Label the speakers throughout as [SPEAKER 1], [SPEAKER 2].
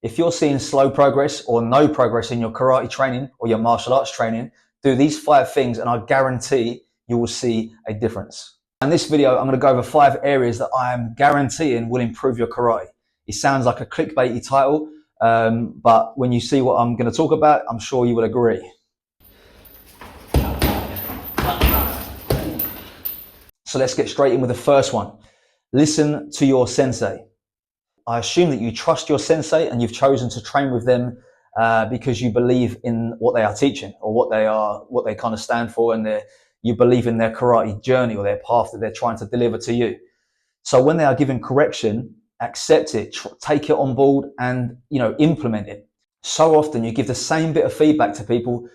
[SPEAKER 1] If you're seeing slow progress or no progress in your karate training or your martial arts training, do these 5 things and I guarantee you will see a difference. In this video, I'm going to go over 5 areas that I am guaranteeing will improve your karate. It sounds like a clickbaity title, but when you see what I'm going to talk about, I'm sure you will agree. So let's get straight in with the first one. Listen to your sensei. I assume that you trust your sensei and you've chosen to train with them because you believe in what they are teaching or what they kind of stand for, and you believe in their karate journey or their path that they're trying to deliver to you. So when they are giving correction, accept it, take it on board, and implement it. So often you give the same bit of feedback to people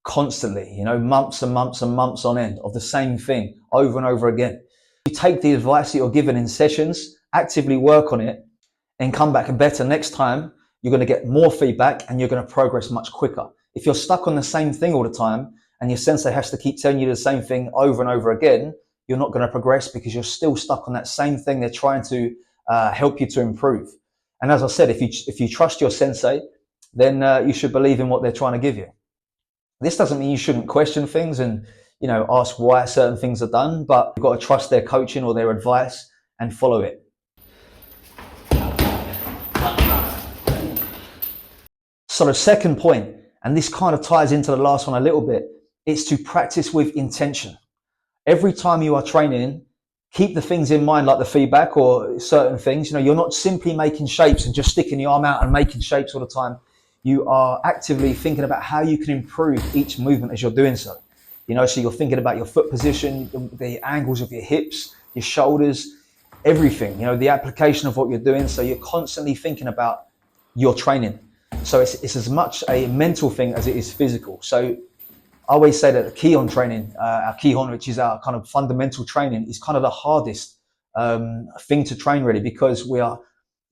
[SPEAKER 1] constantly, months and months and months on end of the same thing over and over again. You take the advice that you're given in sessions, actively work on it, and come back and better next time. You're going to get more feedback and you're going to progress much quicker. If you're stuck on the same thing all the time and your sensei has to keep telling you the same thing over and over again, you're not going to progress because you're still stuck on that same thing they're trying to help you to improve. And as I said, if you trust your sensei, then you should believe in what they're trying to give you. This doesn't mean you shouldn't question things and ask why certain things are done, but you've got to trust their coaching or their advice and follow it. So the second point, and this kind of ties into the last one a little bit, is to practice with intention. Every time you are training, keep the things in mind, like the feedback or certain things. You're not simply making shapes and just sticking your arm out and making shapes all the time. You are actively thinking about how you can improve each movement as you're doing so. So you're thinking about your foot position, the angles of your hips, your shoulders, everything, the application of what you're doing. So you're constantly thinking about your training. So it's as much a mental thing as it is physical. So I always say that the Kihon training, our Kihon, which is our kind of fundamental training, is kind of the hardest thing to train really, because we are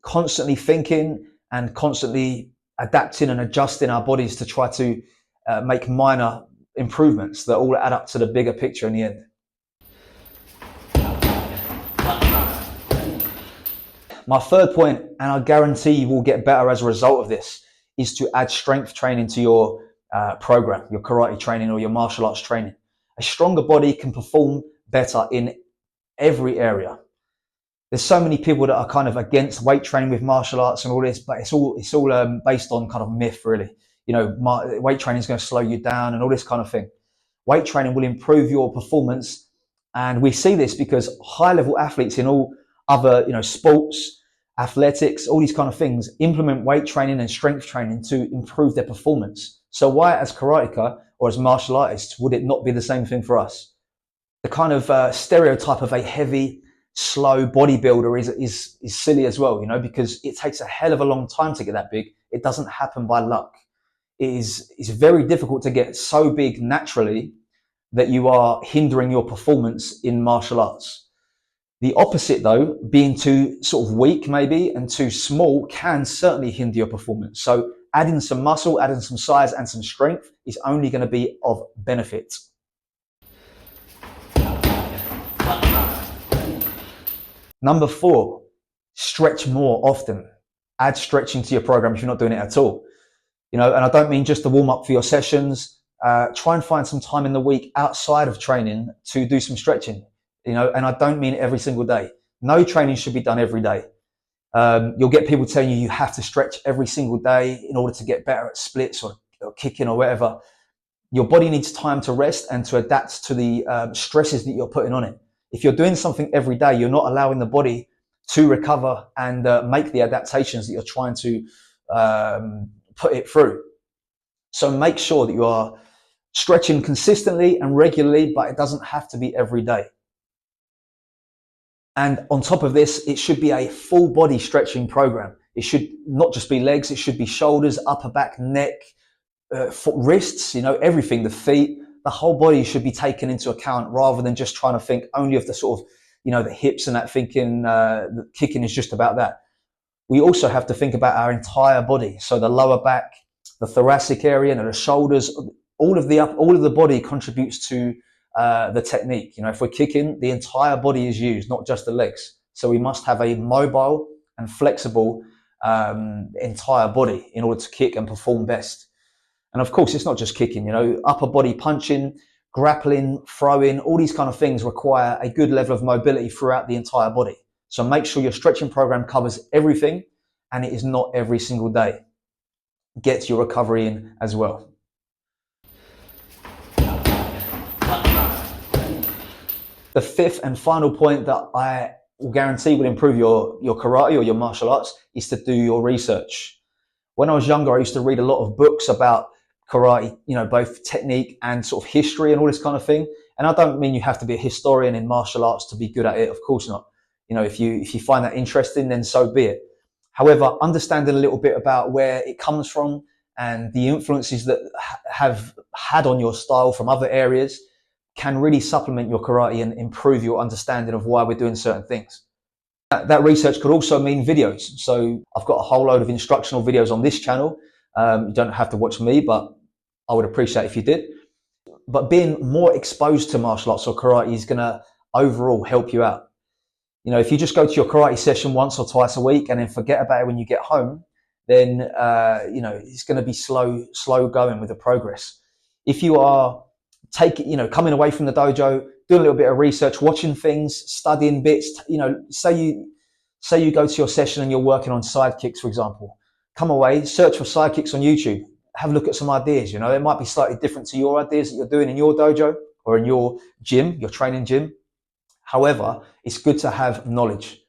[SPEAKER 1] constantly thinking and constantly adapting and adjusting our bodies to try to make minor improvements that all add up to the bigger picture in the end. My third point, and I guarantee you will get better as a result of this, is to add strength training to your program, your karate training or your martial arts training. A stronger body can perform better in every area. There's so many people that are kind of against weight training with martial arts and all this, but it's all based on kind of myth, really. Weight training is going to slow you down and all this kind of thing. Weight training will improve your performance, and we see this because high-level athletes in all other, sports, athletics, all these kind of things, implement weight training and strength training to improve their performance. So why, as karateka or as martial artists, would it not be the same thing for us? The kind of stereotype of a heavy, slow bodybuilder is silly as well, because it takes a hell of a long time to get that big. It doesn't happen by luck. It's very difficult to get so big naturally that you are hindering your performance in martial arts. The opposite, though, being too sort of weak maybe and too small, can certainly hinder your performance. So adding some muscle, adding some size and some strength is only going to be of benefit. Number 4, stretch more often. Add stretching to your program if you're not doing it at all. And I don't mean just to warm up for your sessions. Try and find some time in the week outside of training to do some stretching. And I don't mean every single day. No training should be done every day. You'll get people telling you have to stretch every single day in order to get better at splits or kicking or whatever. Your body needs time to rest and to adapt to the stresses that you're putting on it. If you're doing something every day, you're not allowing the body to recover and make the adaptations that you're trying to put it through. So make sure that you are stretching consistently and regularly, but it doesn't have to be every day. And on top of this, it should be a full body stretching program. It should not just be legs, it should be shoulders, upper back, neck, foot, wrists, everything, the feet, the whole body should be taken into account rather than just trying to think only of the sort of, the hips and that, thinking the kicking is just about that. We also have to think about our entire body. So the lower back, the thoracic area, and the shoulders, all of the body contributes to the technique. If we're kicking, the entire body is used, not just the legs. So we must have a mobile and flexible entire body in order to kick and perform best. And of course, it's not just kicking, upper body punching, grappling, throwing, all these kind of things require a good level of mobility throughout the entire body. So make sure your stretching program covers everything, and it is not every single day. Get your recovery in as well. The fifth and final point that I will guarantee will improve your karate or your martial arts is to do your research. When I was younger, I used to read a lot of books about karate, both technique and sort of history and all this kind of thing. And I don't mean you have to be a historian in martial arts to be good at it. Of course not. If you find that interesting, then so be it. However, understanding a little bit about where it comes from and the influences that have had on your style from other areas can really supplement your karate and improve your understanding of why we're doing certain things. That research could also mean videos. So I've got a whole load of instructional videos on this channel. You don't have to watch me, but I would appreciate if you did. But being more exposed to martial arts or karate is going to overall help you out. If you just go to your karate session once or twice a week and then forget about it when you get home, then it's going to be slow going with the progress. If you are coming away from the dojo, doing a little bit of research, watching things, studying bits, say you go to your session and you're working on side kicks, for example, come away, search for side kicks on YouTube, have a look at some ideas. It might be slightly different to your ideas that you're doing in your dojo or in your gym, your training gym. However, it's good to have knowledge.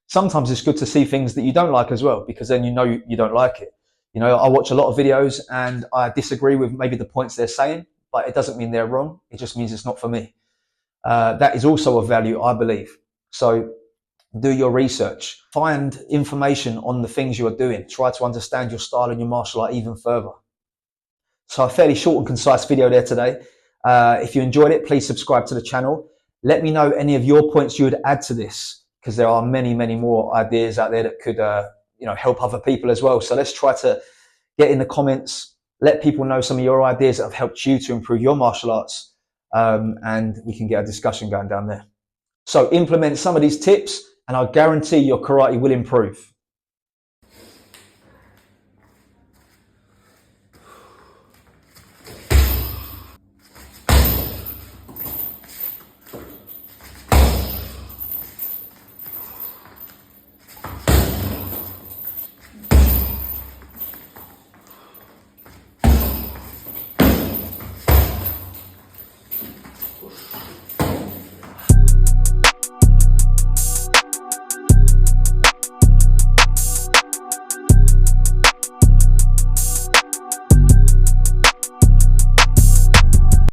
[SPEAKER 1] Sometimes it's good to see things that you don't like as well, because then you don't like it. I watch a lot of videos and I disagree with maybe the points they're saying, but it doesn't mean they're wrong. It just means it's not for me. That is also a value, I believe. So do your research. Find information on the things you are doing. Try to understand your style and your martial art even further. So a fairly short and concise video there today. If you enjoyed it, please subscribe to the channel. Let me know any of your points you would add to this, because there are many, many more ideas out there that could help other people as well. So let's try to get in the comments, let people know some of your ideas that have helped you to improve your martial arts, and we can get a discussion going down there. So implement some of these tips and I guarantee your karate will improve.